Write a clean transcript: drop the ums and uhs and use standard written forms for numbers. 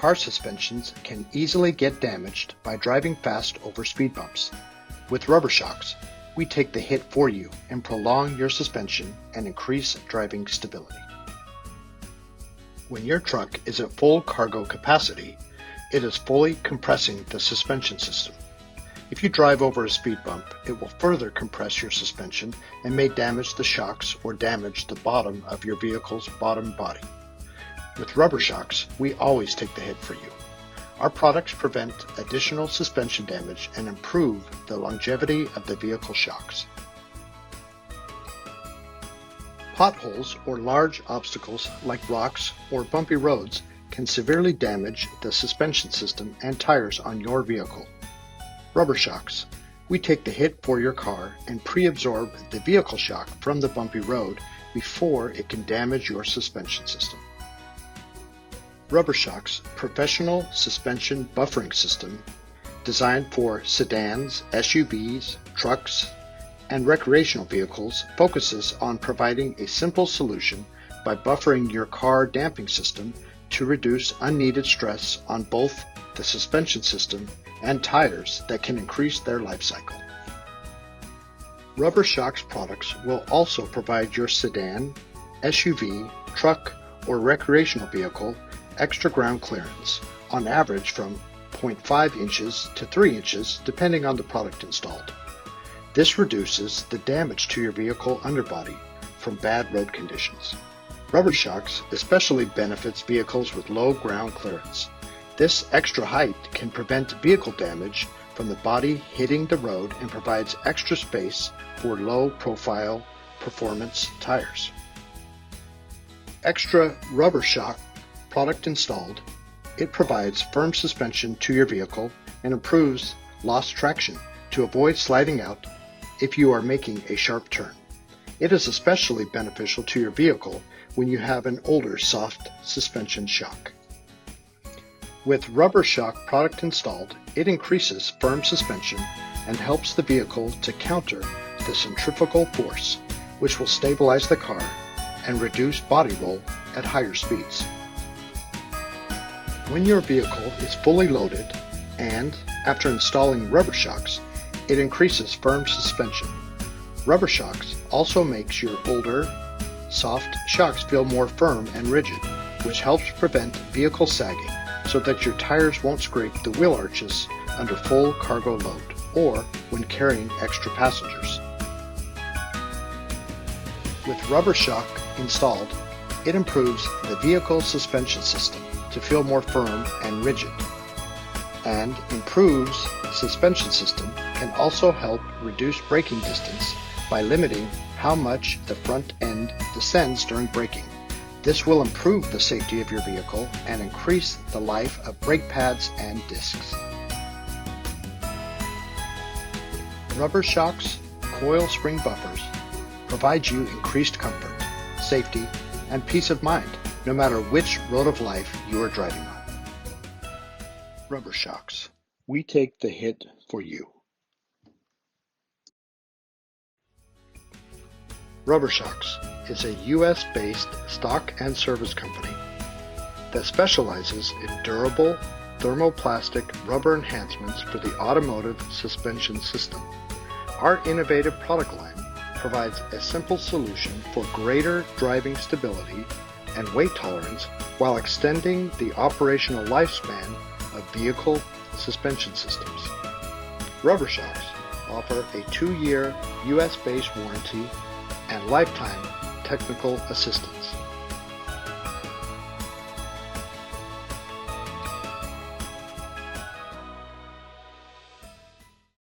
car suspensions can easily get damaged by driving fast over speed bumps. With RubberShox, we take the hit for you and prolong your suspension and increase driving stability. When your truck is at full cargo capacity, it is fully compressing the suspension system. If you drive over a speed bump, it will further compress your suspension and may damage the shocks or damage the bottom of your vehicle's bottom body. With RubberShox, we always take the hit for you. Our products prevent additional suspension damage and improve the longevity of the vehicle shocks. Potholes or large obstacles like rocks or bumpy roads can severely damage the suspension system and tires on your vehicle. RubberShox, we take the hit for your car and pre-absorb the vehicle shock from the bumpy road before it can damage your suspension system. RubberShox Professional Suspension Buffering System, designed for sedans, SUVs, trucks, and recreational vehicles, focuses on providing a simple solution by buffering your car damping system to reduce unneeded stress on both the suspension system and tires that can increase their life cycle. RubberShox products will also provide your sedan, SUV, truck, or recreational vehicle extra ground clearance, on average from 0.5 inches to 3 inches depending on the product installed. This reduces the damage to your vehicle underbody from bad road conditions. RubberShox especially benefits vehicles with low ground clearance. This extra height can prevent vehicle damage from the body hitting the road and provides extra space for low-profile performance tires. Extra RubberShox product installed, it provides firm suspension to your vehicle and improves lost traction to avoid sliding out if you are making a sharp turn. It is especially beneficial to your vehicle when you have an older soft suspension shock. With RubberShox product installed, it increases firm suspension and helps the vehicle to counter the centrifugal force, which will stabilize the car and reduce body roll at higher speeds. When your vehicle is fully loaded and, after installing RubberShox, it increases firm suspension. RubberShox also makes your older, soft shocks feel more firm and rigid, which helps prevent vehicle sagging so that your tires won't scrape the wheel arches under full cargo load or when carrying extra passengers. With RubberShox installed, it improves the vehicle suspension system to feel more firm and rigid, and improves suspension system can also help reduce braking distance by limiting how much the front end descends during braking. This will improve the safety of your vehicle and increase the life of brake pads and discs. RubberShox coil spring buffers provide you increased comfort, safety, and peace of mind no matter which road of life you are driving on. RubberShox, we take the hit for you. RubberShox is a US-based stock and service company that specializes in durable thermoplastic rubber enhancements for the automotive suspension system. Our innovative product line provides a simple solution for greater driving stability and weight tolerance while extending the operational lifespan of vehicle suspension systems. RubberShox offer a 2-year US-based warranty and lifetime technical assistance.